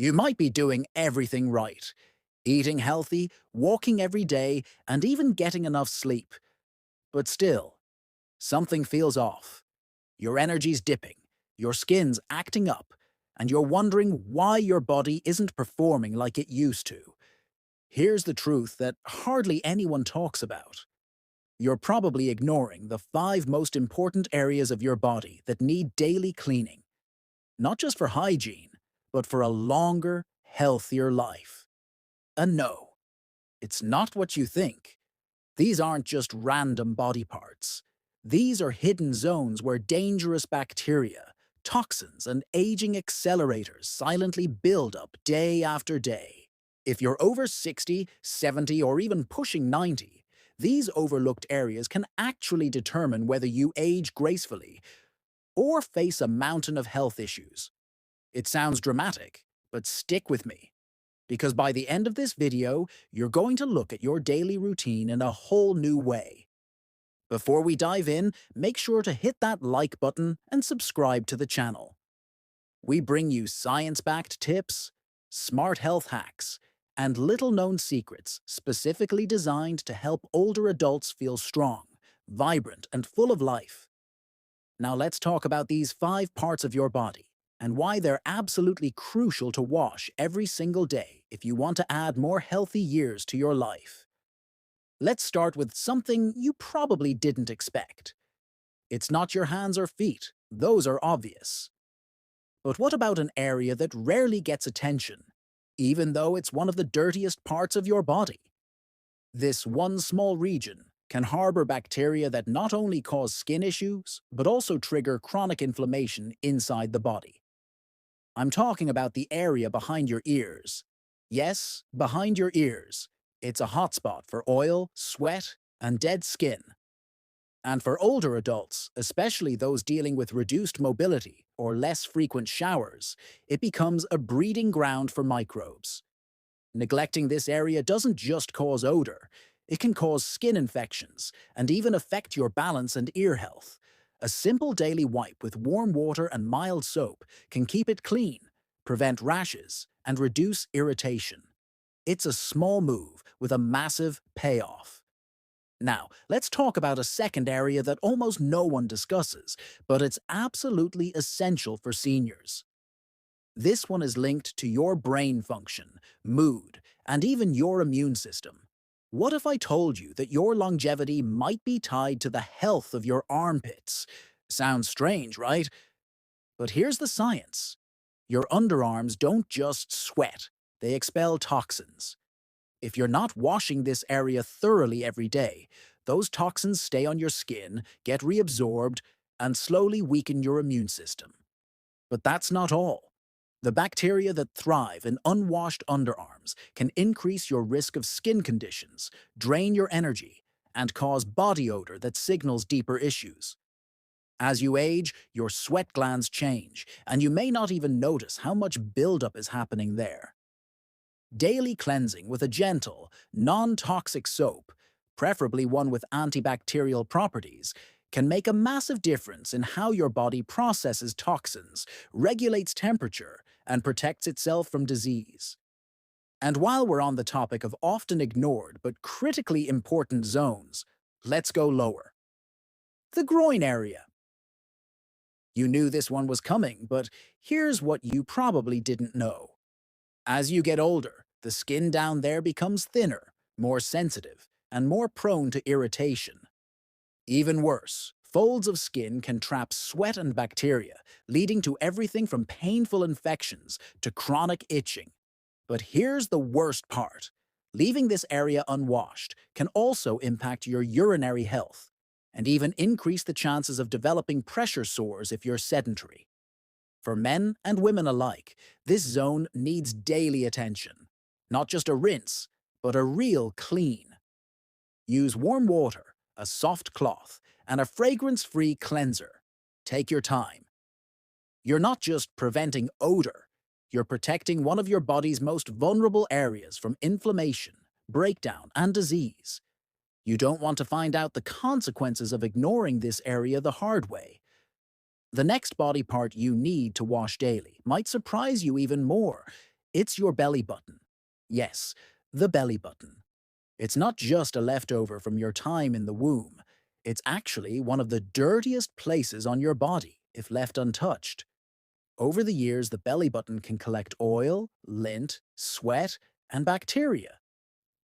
You might be doing everything right, eating healthy, walking every day, and even getting enough sleep. But still, something feels off. Your energy's dipping, your skin's acting up, and you're wondering why your body isn't performing like it used to. Here's the truth that hardly anyone talks about. You're probably ignoring the 5 most important areas of your body that need daily cleaning, not just for hygiene, but for a longer, healthier life. And no, it's not what you think. These aren't just random body parts. These are hidden zones where dangerous bacteria, toxins, and aging accelerators silently build up day after day. If you're over 60, 70, or even pushing 90, these overlooked areas can actually determine whether you age gracefully or face a mountain of health issues. It sounds dramatic, but stick with me, because by the end of this video, you're going to look at your daily routine in a whole new way. Before we dive in, make sure to hit that like button and subscribe to the channel. We bring you science-backed tips, smart health hacks, and little-known secrets specifically designed to help older adults feel strong, vibrant, and full of life. Now let's talk about these 5 parts of your body and why they're absolutely crucial to wash every single day if you want to add more healthy years to your life. Let's start with something you probably didn't expect. It's not your hands or feet, those are obvious. But what about an area that rarely gets attention, even though it's one of the dirtiest parts of your body? This one small region can harbor bacteria that not only cause skin issues, but also trigger chronic inflammation inside the body. I'm talking about the area behind your ears. Yes, behind your ears. It's a hotspot for oil, sweat, and dead skin. And for older adults, especially those dealing with reduced mobility or less frequent showers, it becomes a breeding ground for microbes. Neglecting this area doesn't just cause odor, it can cause skin infections and even affect your balance and ear health. A simple daily wipe with warm water and mild soap can keep it clean, prevent rashes, and reduce irritation. It's a small move with a massive payoff. Now, let's talk about a second area that almost no one discusses, but it's absolutely essential for seniors. This one is linked to your brain function, mood, and even your immune system. What if I told you that your longevity might be tied to the health of your armpits? Sounds strange, right? But here's the science. Your underarms don't just sweat, they expel toxins. If you're not washing this area thoroughly every day, those toxins stay on your skin, get reabsorbed, and slowly weaken your immune system. But that's not all. The bacteria that thrive in unwashed underarms can increase your risk of skin conditions, drain your energy, and cause body odor that signals deeper issues. As you age, your sweat glands change, and you may not even notice how much buildup is happening there. Daily cleansing with a gentle, non-toxic soap, preferably one with antibacterial properties, can make a massive difference in how your body processes toxins, regulates temperature, and protects itself from disease. And while we're on the topic of often ignored but critically important zones, let's go lower. The groin area. You knew this one was coming, but here's what you probably didn't know. As you get older, the skin down there becomes thinner, more sensitive, and more prone to irritation. Even worse, folds of skin can trap sweat and bacteria, leading to everything from painful infections to chronic itching. But here's the worst part. Leaving this area unwashed can also impact your urinary health, and even increase the chances of developing pressure sores if you're sedentary. For men and women alike, this zone needs daily attention. Not just a rinse, but a real clean. Use warm water, a soft cloth, and a fragrance-free cleanser. Take your time. You're not just preventing odor, you're protecting one of your body's most vulnerable areas from inflammation, breakdown, and disease. You don't want to find out the consequences of ignoring this area the hard way. The next body part you need to wash daily might surprise you even more. It's your belly button. Yes, the belly button. It's not just a leftover from your time in the womb. It's actually one of the dirtiest places on your body if left untouched. Over the years, the belly button can collect oil, lint, sweat, and bacteria.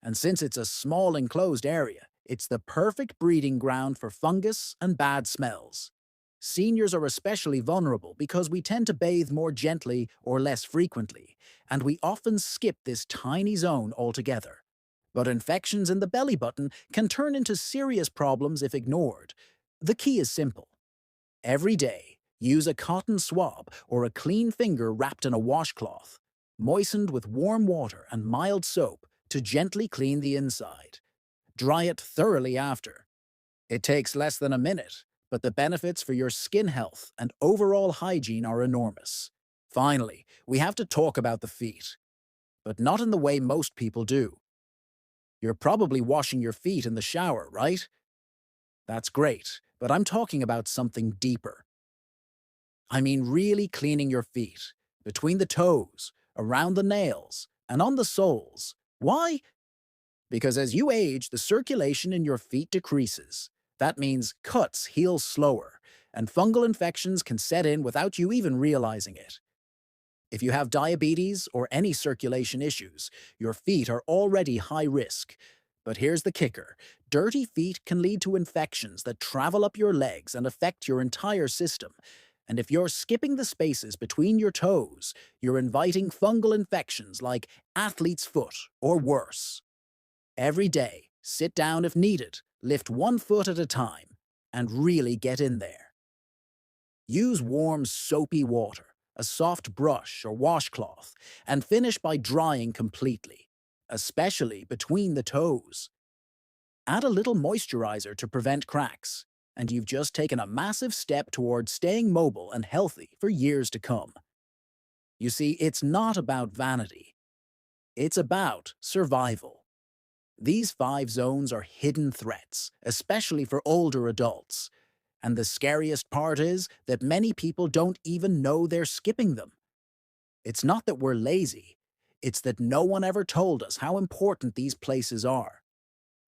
And since it's a small enclosed area, it's the perfect breeding ground for fungus and bad smells. Seniors are especially vulnerable because we tend to bathe more gently or less frequently, and we often skip this tiny zone altogether. But infections in the belly button can turn into serious problems if ignored. The key is simple. Every day, use a cotton swab or a clean finger wrapped in a washcloth, moistened with warm water and mild soap to gently clean the inside. Dry it thoroughly after. It takes less than a minute, but the benefits for your skin health and overall hygiene are enormous. Finally, we have to talk about the feet, but not in the way most people do. You're probably washing your feet in the shower, right? That's great, but I'm talking about something deeper. I mean really cleaning your feet, between the toes, around the nails, and on the soles. Why? Because as you age, the circulation in your feet decreases. That means cuts heal slower, and fungal infections can set in without you even realizing it. If you have diabetes or any circulation issues, your feet are already high risk. But here's the kicker. Dirty feet can lead to infections that travel up your legs and affect your entire system. And if you're skipping the spaces between your toes, you're inviting fungal infections like athlete's foot or worse. Every day, sit down if needed, lift one foot at a time, and really get in there. Use warm, soapy water, a soft brush or washcloth, and finish by drying completely, especially between the toes. Add a little moisturizer to prevent cracks, and you've just taken a massive step toward staying mobile and healthy for years to come. You see, it's not about vanity. It's about survival. These 5 zones are hidden threats, especially for older adults. And the scariest part is that many people don't even know they're skipping them. It's not that we're lazy, it's that no one ever told us how important these places are.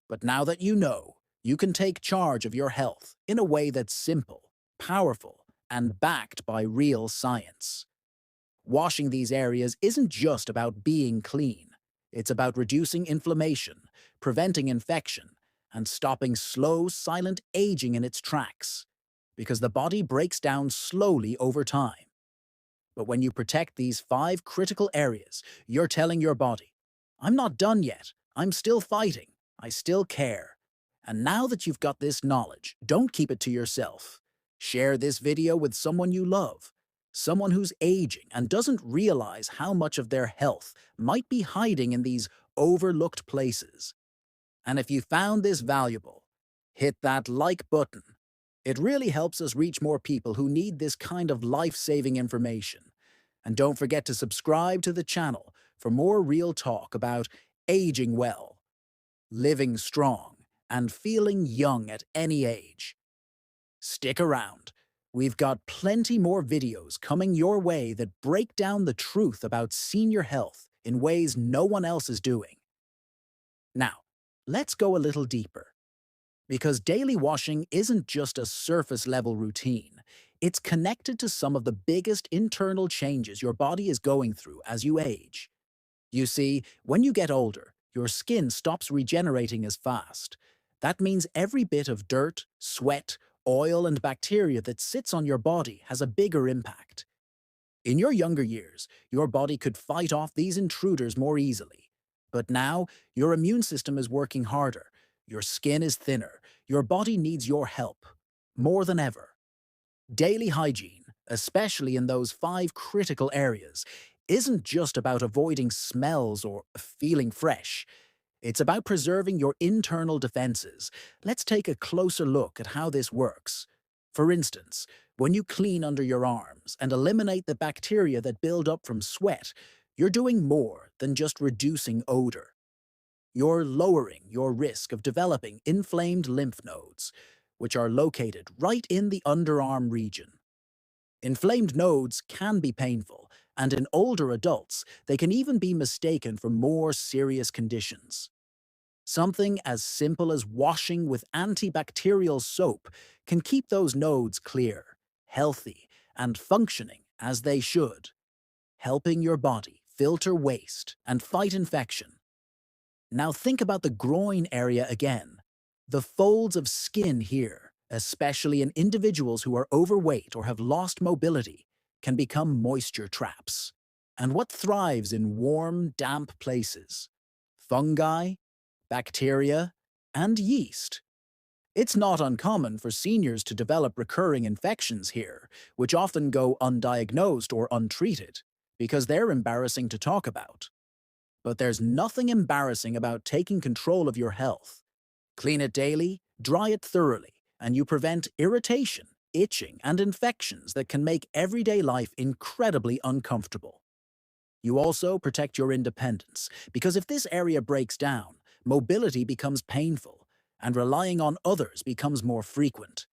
But now that you know, you can take charge of your health in a way that's simple, powerful, and backed by real science. Washing these areas isn't just about being clean. It's about reducing inflammation, preventing infection, and stopping slow, silent aging in its tracks. Because the body breaks down slowly over time. But when you protect these 5 critical areas, you're telling your body, I'm not done yet. I'm still fighting. I still care. And now that you've got this knowledge, don't keep it to yourself. Share this video with someone you love, someone who's aging and doesn't realize how much of their health might be hiding in these overlooked places. And if you found this valuable, hit that like button. It really helps us reach more people who need this kind of life-saving information. And don't forget to subscribe to the channel for more real talk about aging well, living strong, and feeling young at any age. Stick around. We've got plenty more videos coming your way that break down the truth about senior health in ways no one else is doing. Now, let's go a little deeper. Because daily washing isn't just a surface-level routine. It's connected to some of the biggest internal changes your body is going through as you age. You see, when you get older, your skin stops regenerating as fast. That means every bit of dirt, sweat, oil, and bacteria that sits on your body has a bigger impact. In your younger years, your body could fight off these intruders more easily. But now, your immune system is working harder. Your skin is thinner. Your body needs your help, more than ever. Daily hygiene, especially in those 5 critical areas, isn't just about avoiding smells or feeling fresh. It's about preserving your internal defenses. Let's take a closer look at how this works. For instance, when you clean under your arms and eliminate the bacteria that build up from sweat, you're doing more than just reducing odor. You're lowering your risk of developing inflamed lymph nodes, which are located right in the underarm region. Inflamed nodes can be painful, and in older adults, they can even be mistaken for more serious conditions. Something as simple as washing with antibacterial soap can keep those nodes clear, healthy, and functioning as they should, helping your body filter waste and fight infection. Now think about the groin area again. The folds of skin here, especially in individuals who are overweight or have lost mobility, can become moisture traps. And what thrives in warm, damp places? Fungi, bacteria, and yeast. It's not uncommon for seniors to develop recurring infections here, which often go undiagnosed or untreated, because they're embarrassing to talk about. But there's nothing embarrassing about taking control of your health. Clean it daily, dry it thoroughly, and you prevent irritation, itching, and infections that can make everyday life incredibly uncomfortable. You also protect your independence, because if this area breaks down, mobility becomes painful, and relying on others becomes more frequent.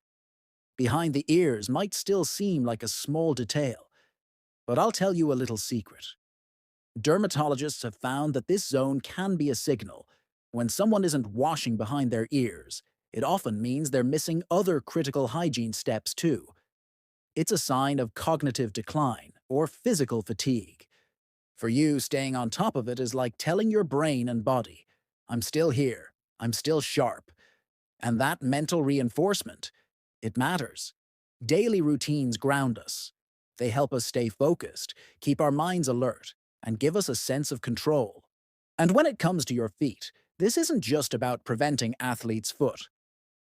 Behind the ears might still seem like a small detail, but I'll tell you a little secret. Dermatologists have found that this zone can be a signal. When someone isn't washing behind their ears, it often means they're missing other critical hygiene steps too. It's a sign of cognitive decline or physical fatigue. For you, staying on top of it is like telling your brain and body, I'm still here, I'm still sharp. And that mental reinforcement, it matters. Daily routines ground us. They help us stay focused, keep our minds alert, and give us a sense of control. And when it comes to your feet, this isn't just about preventing athlete's foot.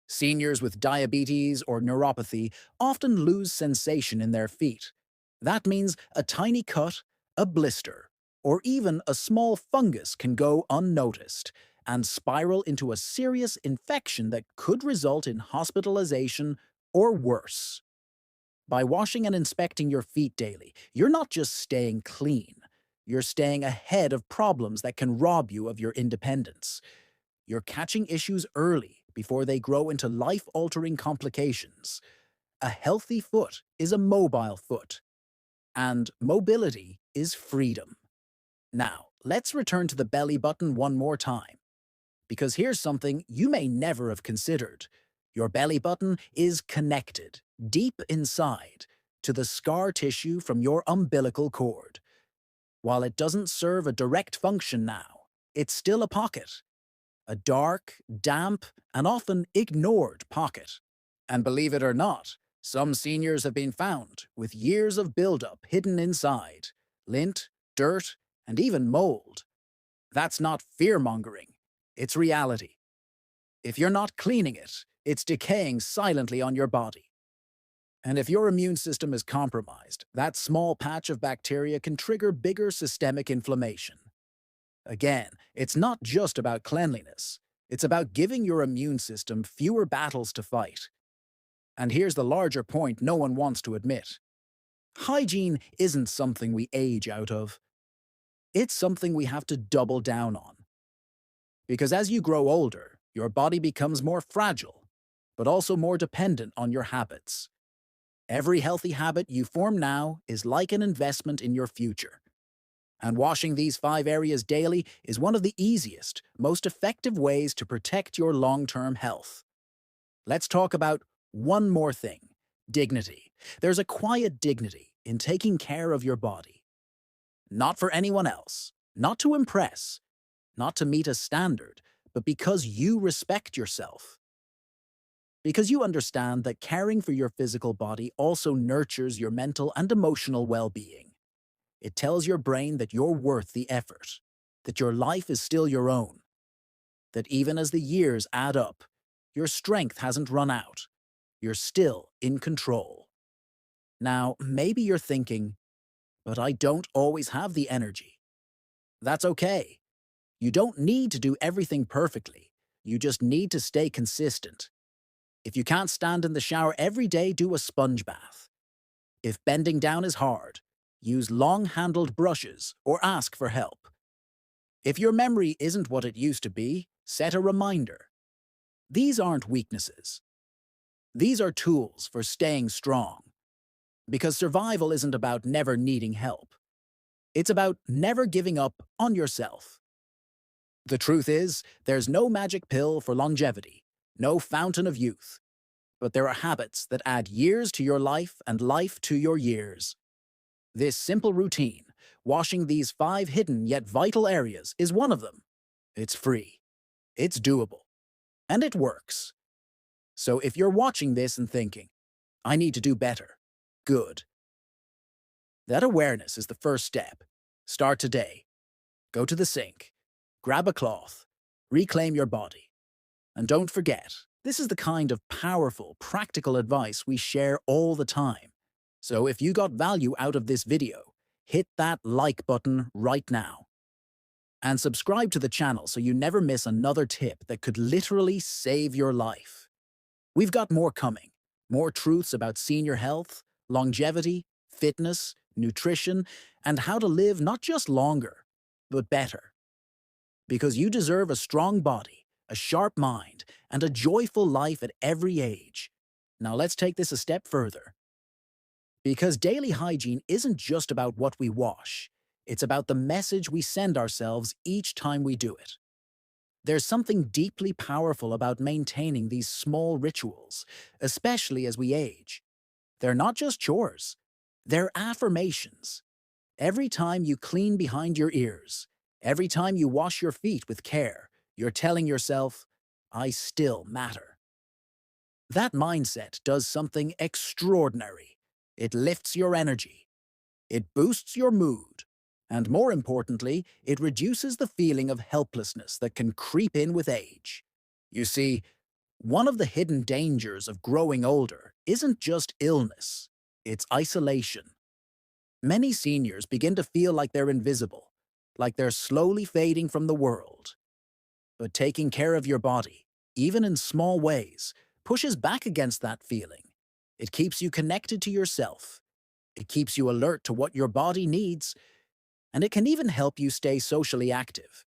Seniors with diabetes or neuropathy often lose sensation in their feet. That means a tiny cut, a blister, or even a small fungus can go unnoticed and spiral into a serious infection that could result in hospitalization or worse. By washing and inspecting your feet daily, you're not just staying clean. You're staying ahead of problems that can rob you of your independence. You're catching issues early before they grow into life-altering complications. A healthy foot is a mobile foot, and mobility is freedom. Now, let's return to the belly button one more time, because here's something you may never have considered. Your belly button is connected, deep inside, to the scar tissue from your umbilical cord. While it doesn't serve a direct function now, it's still a pocket. A dark, damp, and often ignored pocket. And believe it or not, some seniors have been found with years of buildup hidden inside, lint, dirt, and even mold. That's not fear-mongering, it's reality. If you're not cleaning it, it's decaying silently on your body. And if your immune system is compromised, that small patch of bacteria can trigger bigger systemic inflammation. Again, it's not just about cleanliness. It's about giving your immune system fewer battles to fight. And here's the larger point no one wants to admit. Hygiene isn't something we age out of. It's something we have to double down on. Because as you grow older, your body becomes more fragile, but also more dependent on your habits. Every healthy habit you form now is like an investment in your future. And washing these 5 areas daily is one of the easiest, most effective ways to protect your long-term health. Let's talk about one more thing: dignity. There's a quiet dignity in taking care of your body. Not for anyone else, not to impress, not to meet a standard, but because you respect yourself. Because you understand that caring for your physical body also nurtures your mental and emotional well-being. It tells your brain that you're worth the effort, that your life is still your own, that even as the years add up, your strength hasn't run out. You're still in control. Now, maybe you're thinking, but I don't always have the energy. That's okay. You don't need to do everything perfectly. You just need to stay consistent. If you can't stand in the shower every day, do a sponge bath. If bending down is hard, use long-handled brushes or ask for help. If your memory isn't what it used to be, set a reminder. These aren't weaknesses. These are tools for staying strong. Because survival isn't about never needing help. It's about never giving up on yourself. The truth is, there's no magic pill for longevity, no fountain of youth, but there are habits that add years to your life and life to your years. This simple routine, washing these 5 hidden yet vital areas, is one of them. It's free, it's doable, and it works. So if you're watching this and thinking, I need to do better, good. That awareness is the first step. Start today. Go to the sink, grab a cloth, reclaim your body. And don't forget, this is the kind of powerful, practical advice we share all the time. So if you got value out of this video, hit that like button right now. And subscribe to the channel so you never miss another tip that could literally save your life. We've got more coming, more truths about senior health, longevity, fitness, nutrition, and how to live not just longer, but better. Because you deserve a strong body, a sharp mind, and a joyful life at every age. Now let's take this a step further. Because daily hygiene isn't just about what we wash, it's about the message we send ourselves each time we do it. There's something deeply powerful about maintaining these small rituals, especially as we age. They're not just chores, they're affirmations. Every time you clean behind your ears, every time you wash your feet with care, you're telling yourself, I still matter. That mindset does something extraordinary. It lifts your energy. It boosts your mood. And more importantly, it reduces the feeling of helplessness that can creep in with age. You see, one of the hidden dangers of growing older isn't just illness, it's isolation. Many seniors begin to feel like they're invisible, like they're slowly fading from the world. But taking care of your body, even in small ways, pushes back against that feeling. It keeps you connected to yourself. It keeps you alert to what your body needs, and it can even help you stay socially active.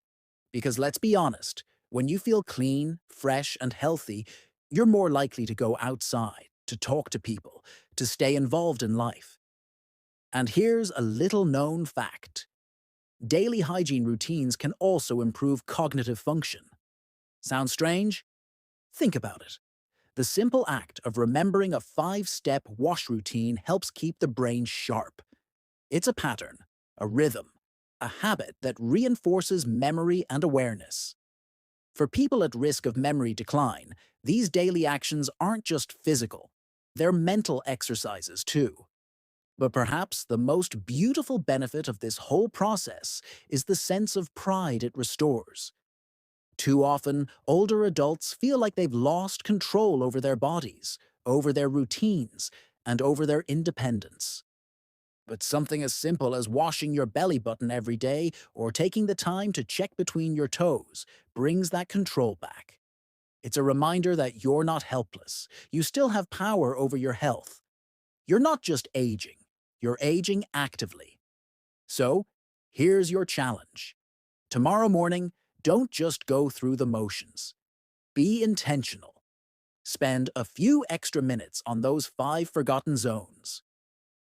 Because let's be honest, when you feel clean, fresh, and healthy, you're more likely to go outside, to talk to people, to stay involved in life. And here's a little-known fact. Daily hygiene routines can also improve cognitive function. Sound strange? Think about it. The simple act of remembering a 5-step wash routine helps keep the brain sharp. It's a pattern, a rhythm, a habit that reinforces memory and awareness. For people at risk of memory decline, these daily actions aren't just physical, they're mental exercises too. But perhaps the most beautiful benefit of this whole process is the sense of pride it restores. Too often, older adults feel like they've lost control over their bodies, over their routines, and over their independence. But something as simple as washing your belly button every day or taking the time to check between your toes brings that control back. It's a reminder that you're not helpless. You still have power over your health. You're not just aging. You're aging actively. So, here's your challenge. Tomorrow morning, don't just go through the motions. Be intentional. Spend a few extra minutes on those 5 forgotten zones.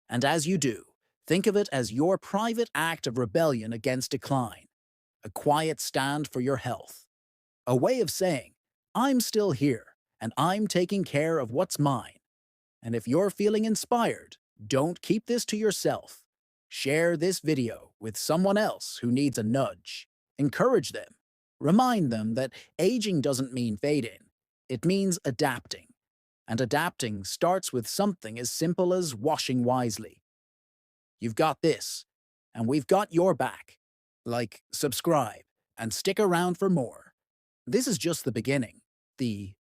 And as you do, think of it as your private act of rebellion against decline, a quiet stand for your health, a way of saying, I'm still here, and I'm taking care of what's mine. And if you're feeling inspired, don't keep this to yourself. Share this video with someone else who needs a nudge. Encourage them. Remind them that aging doesn't mean fading. It means adapting. And adapting starts with something as simple as washing wisely. You've got this, and we've got your back. Like, subscribe, and stick around for more. This is just the beginning, the